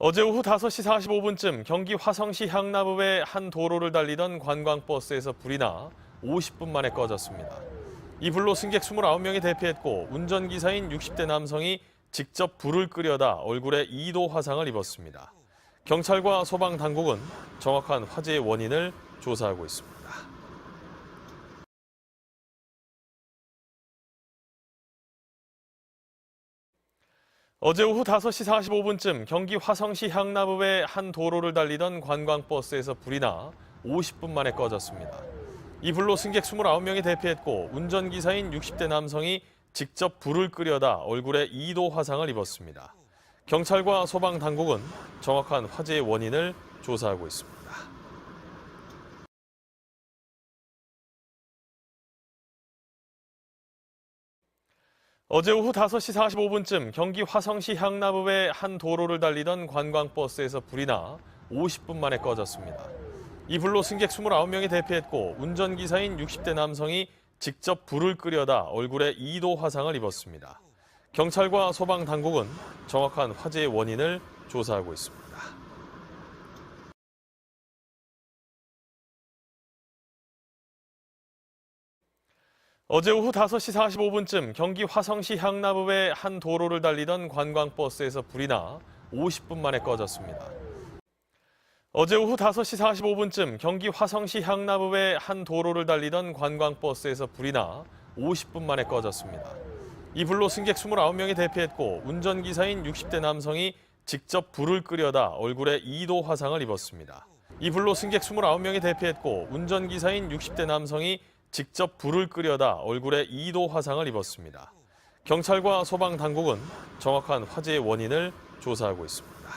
어제 오후 5시 45분쯤 경기 화성시 향나부의 한 도로를 달리던 관광버스에서 불이 나 50분 만에 꺼졌습니다. 이 불로 승객 29명이 대피했고 운전기사인 60대 남성이 직접 불을 끄려다 얼굴에 2도 화상을 입었습니다. 경찰과 소방당국은 정확한 화재의 원인을 조사하고 있습니다. 어제 오후 5시 45분쯤 경기 화성시 향나부의 한 도로를 달리던 관광버스에서 불이 나 50분 만에 꺼졌습니다. 이 불로 승객 29명이 대피했고 운전기사인 60대 남성이 직접 불을 끄려다 얼굴에 2도 화상을 입었습니다. 경찰과 소방당국은 정확한 화재의 원인을 조사하고 있습니다. 어제 오후 5시 45분쯤 경기 화성시 향나부의 한 도로를 달리던 관광버스에서 불이 나 50분 만에 꺼졌습니다. 이 불로 승객 29명이 대피했고 운전기사인 60대 남성이 직접 불을 끄려다 얼굴에 2도 화상을 입었습니다. 경찰과 소방당국은 정확한 화재의 원인을 조사하고 있습니다. 어제 오후 5시 45분쯤 경기 화성시 향나부의 한 도로를 달리던 관광버스에서 불이 나 50분 만에 꺼졌습니다. 어제 오후 5시 45분쯤 경기 화성시 향나부의 한 도로를 달리던 관광버스에서 불이 나 50분 만에 꺼졌습니다. 이 불로 승객 29명이 대피했고 운전기사인 60대 남성이 직접 불을 끄려다 얼굴에 2도 화상을 입었습니다. 이 불로 승객 29명이 대피했고 운전기사인 60대 남성이 직접 불을 끄려다 얼굴에 2도 화상을 입었습니다. 경찰과 소방당국은 정확한 화재의 원인을 조사하고 있습니다.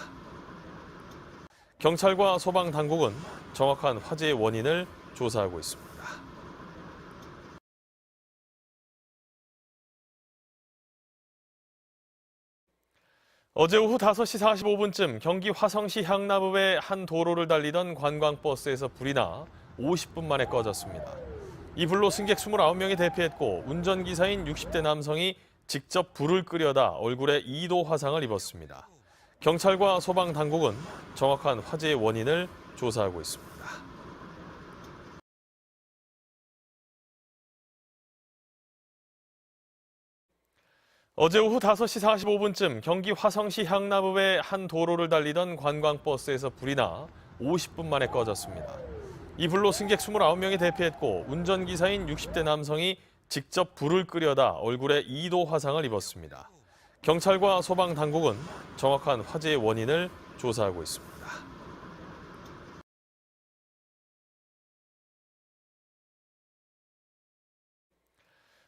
경찰과 소방당국은 정확한 화재의 원인을 조사하고 있습니다. 어제 오후 5시 45분쯤 경기 화성시 향나부의 한 도로를 달리던 관광버스에서 불이 나 50분 만에 꺼졌습니다. 이 불로 승객 29명이 대피했고 운전기사인 60대 남성이 직접 불을 끄려다 얼굴에 2도 화상을 입었습니다. 경찰과 소방당국은 정확한 화재의 원인을 조사하고 있습니다. 어제 오후 5시 45분쯤 경기 화성시 향나부의 한 도로를 달리던 관광버스에서 불이 나 50분 만에 꺼졌습니다. 이 불로 승객 29명이 대피했고 운전기사인 60대 남성이 직접 불을 끄려다 얼굴에 2도 화상을 입었습니다. 경찰과 소방당국은 정확한 화재의 원인을 조사하고 있습니다.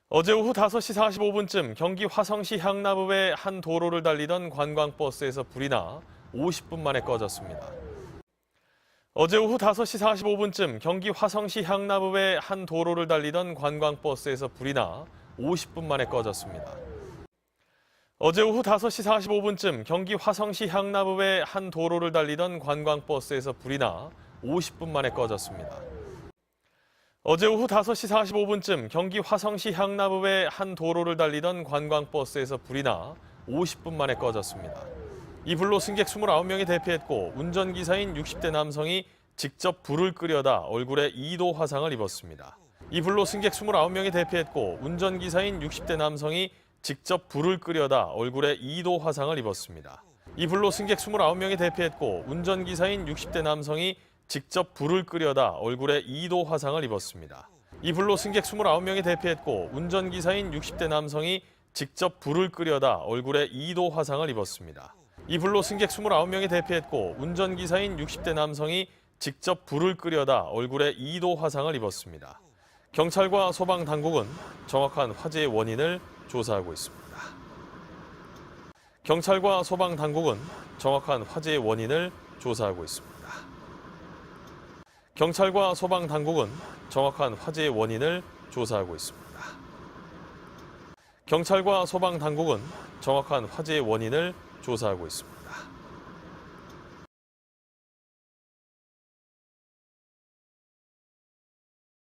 어제 오후 5시 45분쯤 경기 화성시 향나부의 한 도로를 달리던 관광버스에서 불이 나 50분 만에 꺼졌습니다. 어제 오후 5시 45분쯤 경기 화성시 향나부의 한 도로를 달리던 관광버스에서 불이 나 50분 만에 꺼졌습니다. 어제 오후 5시 45분쯤 경기 화성시 향나부의 한 도로를 달리던 관광버스에서 불이 나 50분 만에 꺼졌습니다. 어제 오후 5시 45분쯤 경기 화성시 향나부의 한 도로를 달리던 관광버스에서 불이 나 50분 만에 꺼졌습니다. 이 불로 승객 29명이 대피했고 운전기사인 60대 남성이 직접 불을 끄려다 얼굴에 2도 화상을 입었습니다. 이 불로 승객 29명이 대피했고 운전기사인 60대 남성이 직접 불을 끄려다 얼굴에 2도 화상을 입었습니다. 이 불로 승객 29명이 대피했고 운전기사인 60대 남성이 직접 불을 끄려다 얼굴에 2도 화상을 입었습니다. 이 불로 승객 29명이 대피했고 운전기사인 60대 남성이 직접 불을 끄려다 얼굴에 2도 화상을 입었습니다. 이 불로 승객 29명이 대피했고 운전기사인 60대 남성이 직접 불을 끄려다 얼굴에 2도 화상을 입었습니다. 경찰과 소방당국은 정확한 화재의 원인을 조사하고 있습니다. 경찰과 소방당국은 정확한 화재의 원인을 조사하고 있습니다. 경찰과 소방당국은 정확한 화재의 원인을 조사하고 있습니다. 경찰과 소방당국은 정확한 화재의 원인을 조사하고 있습니다.